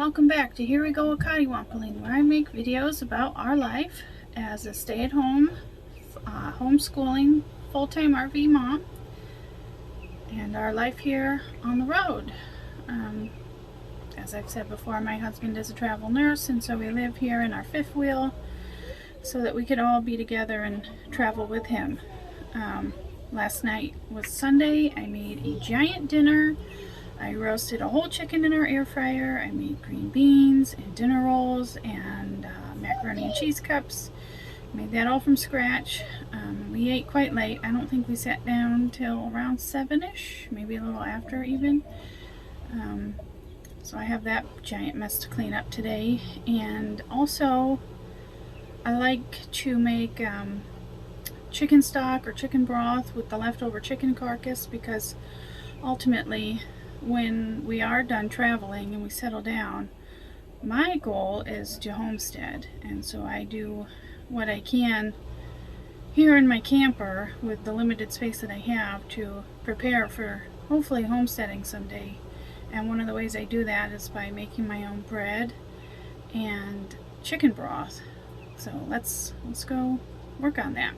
welcome back to Here We Go Cottywompeling, where I make videos about our life as a stay-at-home, homeschooling, full-time RV mom, and our life here on the road. As I've said before, my husband is a travel nurse, and so we live here in our fifth wheel so that we could all be together and travel with him. Last night was Sunday. I made a giant dinner. I roasted a whole chicken in our air fryer. I made green beans and dinner rolls and macaroni and cheese cups. Made that all from scratch. We ate quite late. I don't think we sat down till around 7-ish, maybe a little after even. So I have that giant mess to clean up today. And also, I like to make chicken stock or chicken broth with the leftover chicken carcass, because ultimately, when we are done traveling and we settle down, my goal is to homestead, and so I do what I can here in my camper with the limited space that I have to prepare for hopefully homesteading someday. And one of the ways I do that is by making my own bread and chicken broth. So let's go work on that.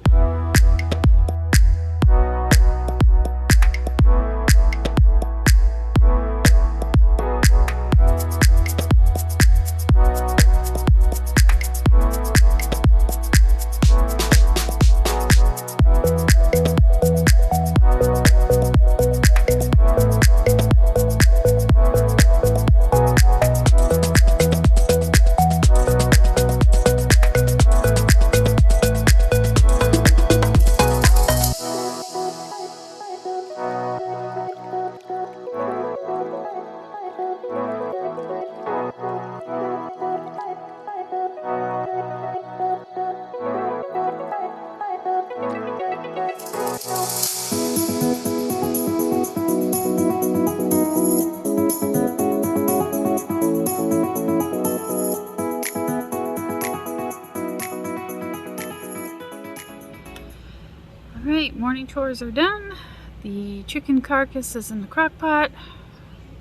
Alright, morning chores are done. The chicken carcass is in the crock pot.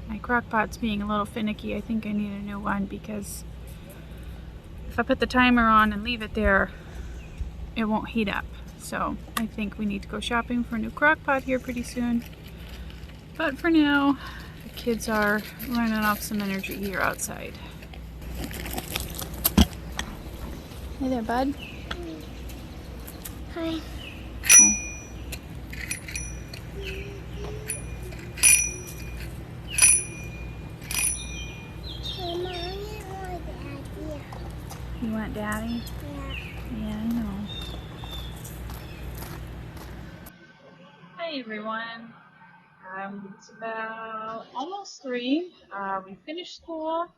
My crock pot's being a little finicky. I think I need a new one, because if I put the timer on and leave it there, it won't heat up. So I think we need to go shopping for a new crock pot here pretty soon. But for now, the kids are running off some energy here outside. Hey there, bud. Hi. You want Daddy? Yeah. Yeah, I know. Hi everyone. It's about almost 3. We finished school.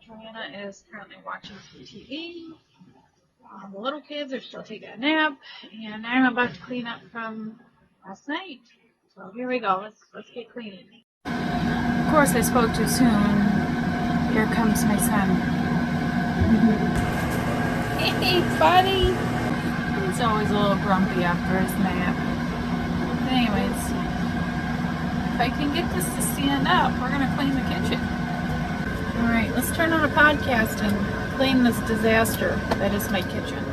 Joanna is currently watching some TV. The little kids are still taking a nap, and I'm about to clean up from last night. So here we go. Let's get cleaning. Of course, I spoke too soon. Here comes my son. Hey, buddy. He's always a little grumpy after his nap. But anyways, if I can get this to stand up, we're gonna clean the kitchen. All right, let's turn on a podcast and clean this disaster that is my kitchen.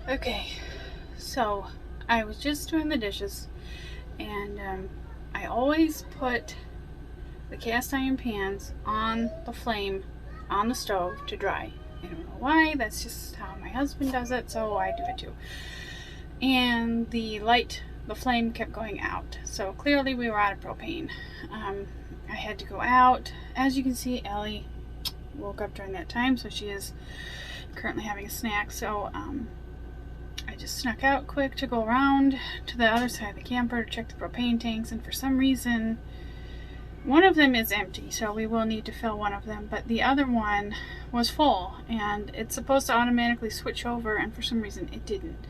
Okay, so I was just doing the dishes, and I always put the cast iron pans on the flame on the stove to dry. I don't know why, that's just how my husband does it, so I do it too. And the flame kept going out, so clearly we were out of propane. I had to go out. As you can see, Ellie woke up during that time, so she is currently having a snack. So I just snuck out quick to go around to the other side of the camper to check the propane tanks, and for some reason one of them is empty, so we will need to fill one of them, but the other one was full, and it's supposed to automatically switch over, and for some reason it didn't.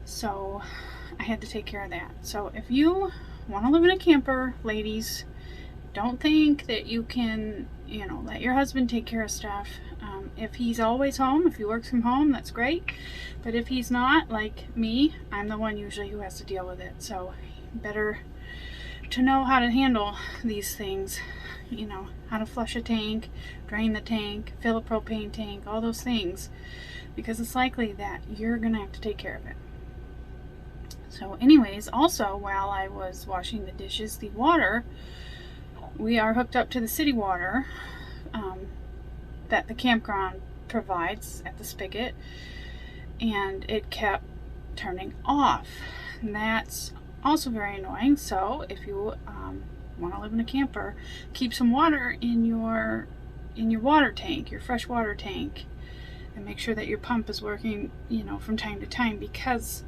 So I had to take care of that. So if you want to live in a camper, ladies, don't think that you can, let your husband take care of stuff. If he's always home, if he works from home, that's great. But if he's not, like me, I'm the one usually who has to deal with it. So better to know how to handle these things. How to flush a tank, drain the tank, fill a propane tank, all those things. Because it's likely that you're going to have to take care of it. So anyways, also while I was washing the dishes, the water, we are hooked up to the city water that the campground provides at the spigot, and it kept turning off. And that's also very annoying. So if you want to live in a camper, keep some water in your water tank, your fresh water tank, and make sure that your pump is working, from time to time, because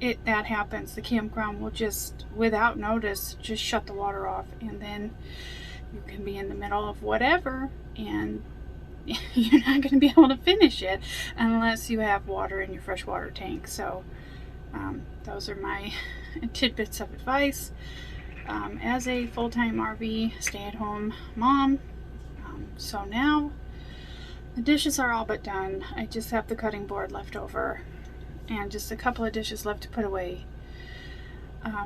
that happens. The campground will just, without notice, just shut the water off, and then you can be in the middle of whatever, and you're not going to be able to finish it unless you have water in your freshwater tank. So those are my tidbits of advice as a full-time RV stay-at-home mom. So now the dishes are all but done. I just have the cutting board left over and just a couple of dishes left to put away.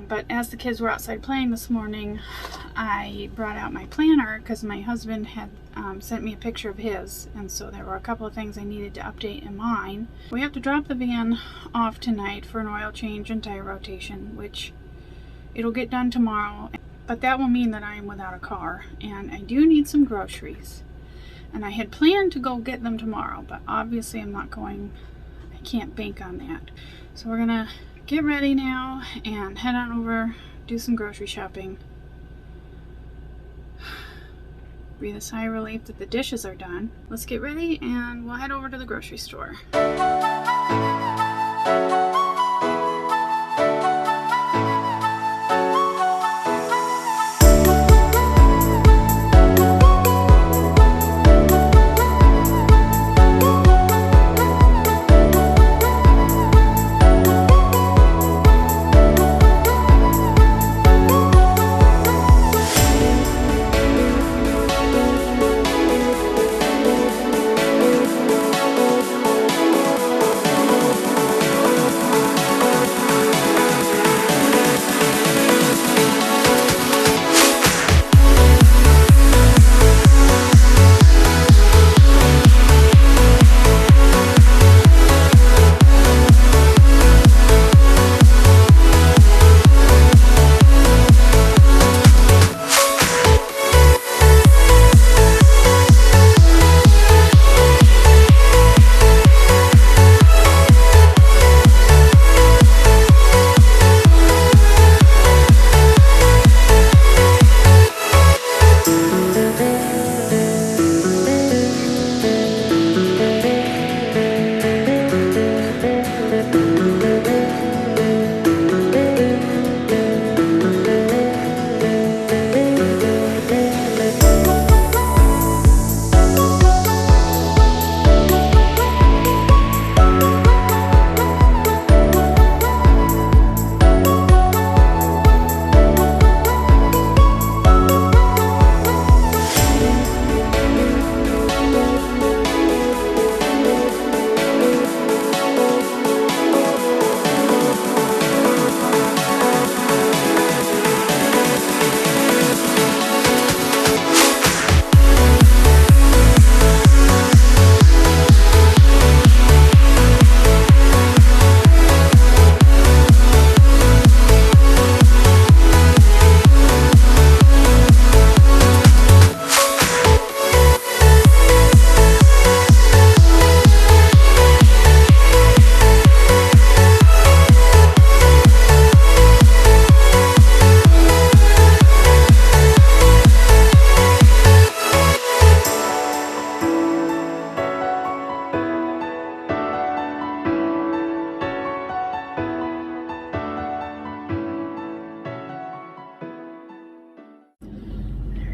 But as the kids were outside playing this morning, I brought out my planner because my husband had sent me a picture of his, and so there were a couple of things I needed to update in mine. We have to drop the van off tonight for an oil change and tire rotation, which it'll get done tomorrow, but that will mean that I am without a car, and I do need some groceries. And I had planned to go get them tomorrow, but obviously I can't bank on that. So we're gonna get ready now and head on over, do some grocery shopping. Breathe a sigh of relief that the dishes are done. Let's get ready and we'll head over to the grocery store.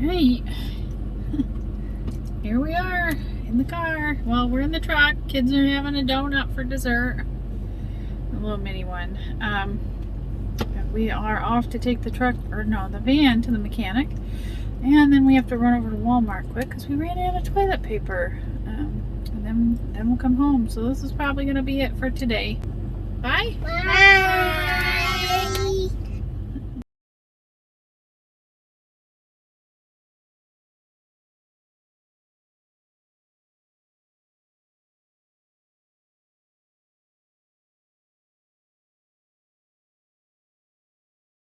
Alright. Here we are in the car. Well, we're in the truck. Kids are having a donut for dessert. A little mini one. We are off to take the van to the mechanic. And then we have to run over to Walmart quick because we ran out of toilet paper. And then we'll come home. So this is probably going to be it for today. Bye. Bye.